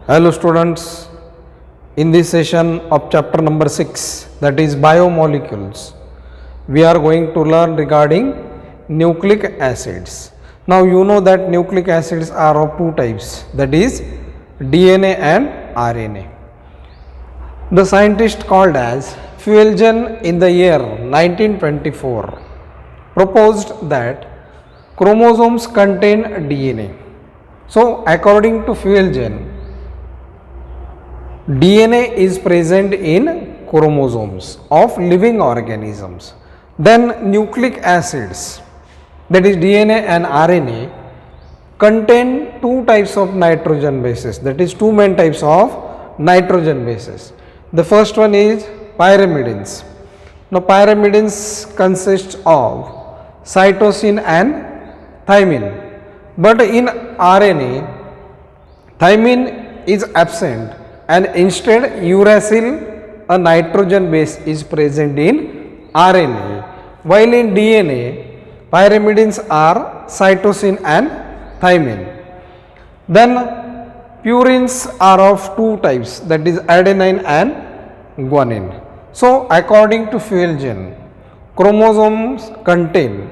Hello students, in this session of chapter number 6, that is biomolecules, we are going to learn regarding nucleic acids. Now you know that nucleic acids are of two types, that is DNA and RNA. The scientist called as Fuelgen in the year 1924 proposed that chromosomes contain DNA. So according to Fuelgen, DNA is present in chromosomes of living organisms. Then nucleic acids, that is DNA and RNA, contain two types of nitrogen bases, that is two main types of nitrogen bases. The first one is pyrimidines. Now pyrimidines consist of cytosine and thymine, but in RNA thymine is absent and instead uracil, a nitrogen base, is present in RNA, while in DNA pyrimidines are cytosine and thymine. Then purines are of two types, that is adenine and guanine. So according to Fuelgen, chromosomes contain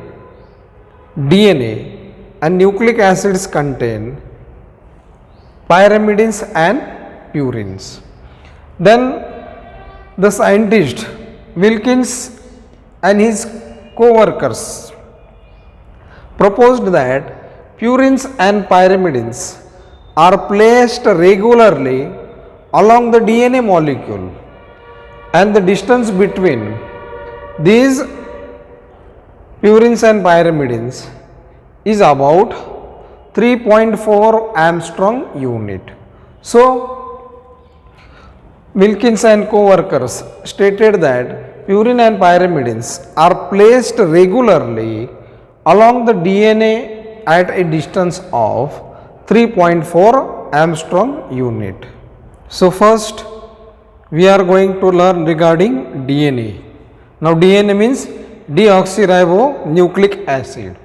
DNA and nucleic acids contain pyrimidines and purines. Then the scientist Wilkins and his co-workers proposed that purines and pyrimidines are placed regularly along the DNA molecule, and the distance between these purines and pyrimidines is about 3.4 Armstrong unit. So Wilkins and co-workers stated that purine and pyrimidines are placed regularly along the DNA at a distance of 3.4 Armstrong unit. So first we are going to learn regarding DNA. Now DNA means deoxyribonucleic acid.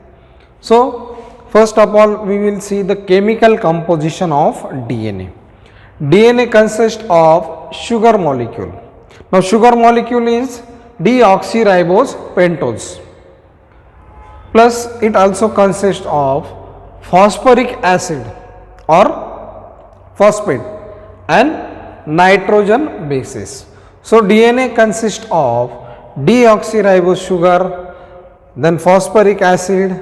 So first of all we will see the chemical composition of DNA. DNA consists of sugar molecule. Now sugar molecule is deoxyribose pentose, plus it also consists of phosphoric acid or phosphate and nitrogen bases. So DNA consists of deoxyribose sugar, then phosphoric acid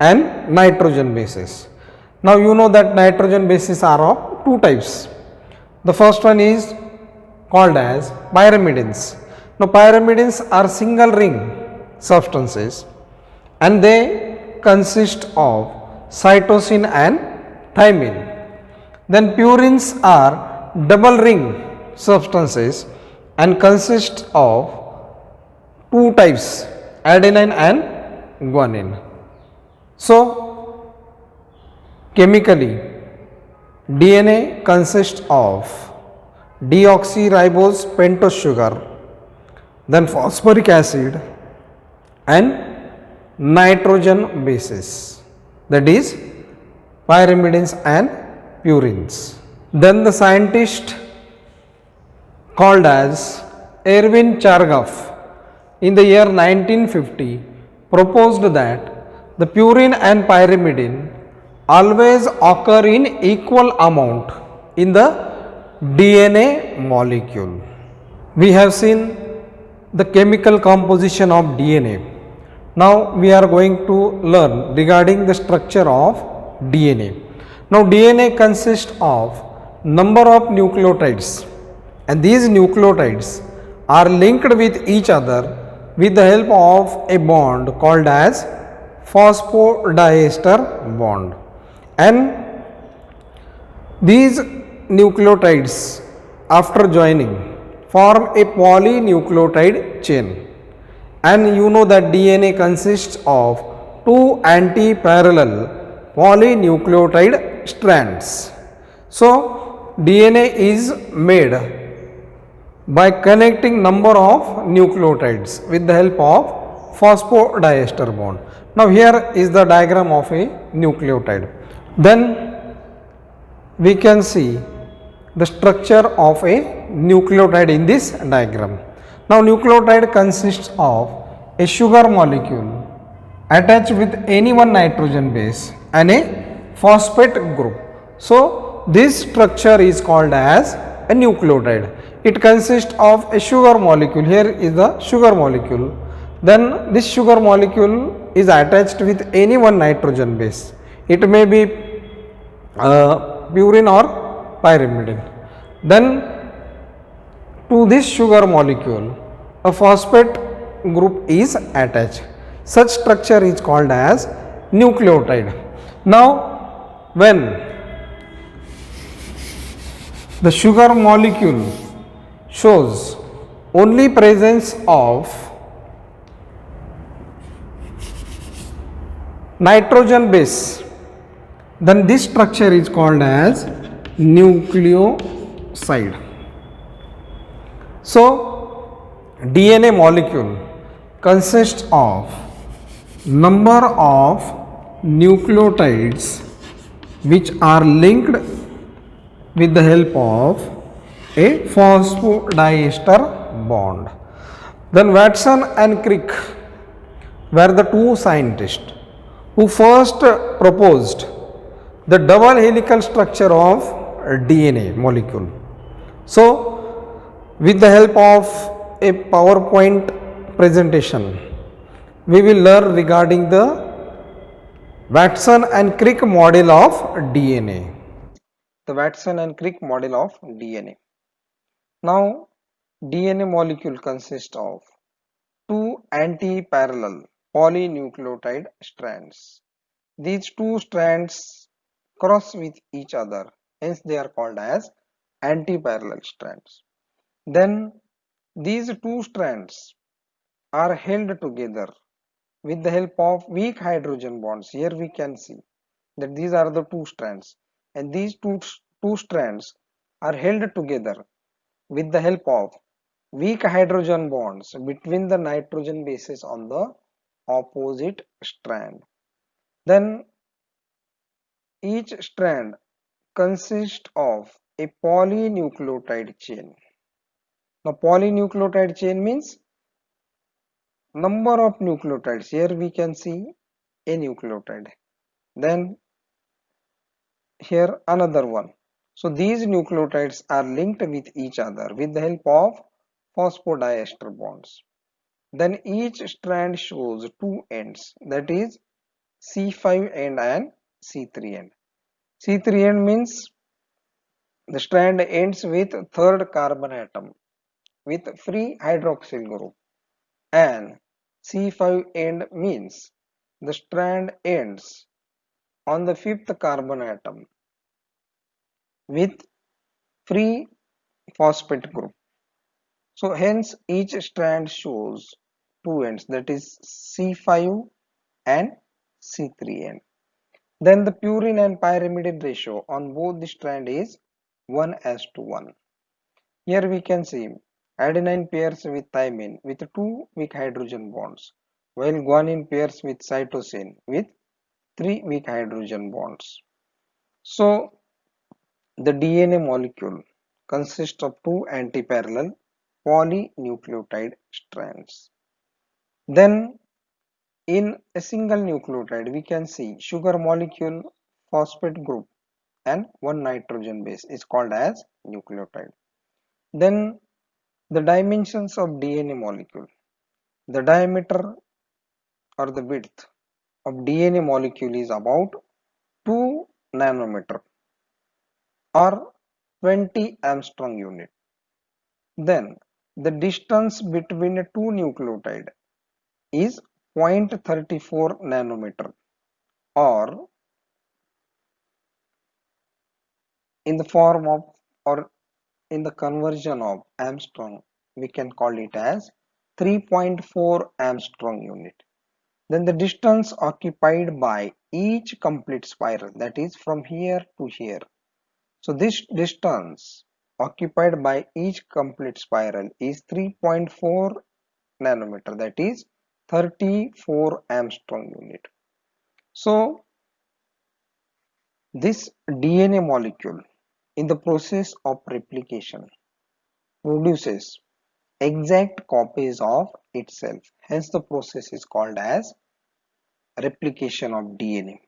and nitrogen bases. Now you know that nitrogen bases are of two types. The first one is called as pyrimidines. Now pyrimidines are single ring substances and they consist of cytosine and thymine. Then purines are double ring substances and consist of two types, adenine and guanine. So chemically DNA consists of deoxyribose pentose sugar, then phosphoric acid and nitrogen bases, that is pyrimidines and purines. Then the scientist called as Erwin Chargaff in the year 1950 proposed that the purine and pyrimidine always occur in equal amount in the DNA molecule. We have seen the chemical composition of DNA. Now we are going to learn regarding the structure of DNA. Now DNA consists of number of nucleotides, and these nucleotides are linked with each other with the help of a bond called as phosphodiester bond, and these nucleotides after joining form a polynucleotide chain. And you know that DNA consists of two anti-parallel polynucleotide strands. So DNA is made by connecting number of nucleotides with the help of phosphodiester bond. Now here is the diagram of a nucleotide. Then we can see the structure of a nucleotide in this diagram. Now nucleotide consists of a sugar molecule attached with any one nitrogen base and a phosphate group. So this structure is called as a nucleotide. It consists of a sugar molecule. Here is the sugar molecule. Then this sugar molecule is attached with any one nitrogen base. It may be purine or pyrimidine. Then to this sugar molecule a phosphate group is attached. Such structure is called as nucleotide. Now when the sugar molecule shows only presence of nitrogen base, then this structure is called as nucleoside. So DNA molecule consists of number of nucleotides which are linked with the help of a phosphodiester bond. Then Watson and Crick were the two scientists who first proposed the double helical structure of DNA molecule. So with the help of a PowerPoint presentation, we will learn regarding the Watson and Crick model of DNA. The Watson and Crick model of DNA. Now, DNA molecule consists of two anti-parallel polynucleotide strands. These two strands cross with each other, hence they are called as anti-parallel strands. Then these two strands are held together with the help of weak hydrogen bonds. Here we can see that these are the two strands, and these two strands are held together with the help of weak hydrogen bonds between the nitrogen bases on the opposite strand. Then each strand consists of a polynucleotide chain. Now polynucleotide chain means number of nucleotides. Here we can see a nucleotide, then here another one. So these nucleotides are linked with each other with the help of phosphodiester bonds. Then each strand shows two ends, that is C5 end and C3 end. C3 end means the strand ends with third carbon atom with free hydroxyl group, and C5 end means the strand ends on the fifth carbon atom with free phosphate group. So hence each strand shows two ends, that is C5 and C3 end. Then the purine and pyrimidine ratio on both the strand is 1:1. Here we can see adenine pairs with thymine with two weak hydrogen bonds, while guanine pairs with cytosine with three weak hydrogen bonds. So the DNA molecule consists of two antiparallel polynucleotide strands. Then in a single nucleotide we can see sugar molecule, phosphate group and one nitrogen base is called as nucleotide. Then the dimensions of DNA molecule. The diameter or the width of DNA molecule is about 2 nanometer or 20 Armstrong unit. Then the distance between two nucleotide is 0.34 nanometer, or in the form of or in the conversion of Armstrong we can call it as 3.4 Armstrong unit. Then the distance occupied by each complete spiral, that is from here to here. So this distance occupied by each complete spiral is 3.4 nanometer, that is 34 Armstrong unit. So this DNA molecule in the process of replication produces exact copies of itself. Hence the process is called as replication of DNA.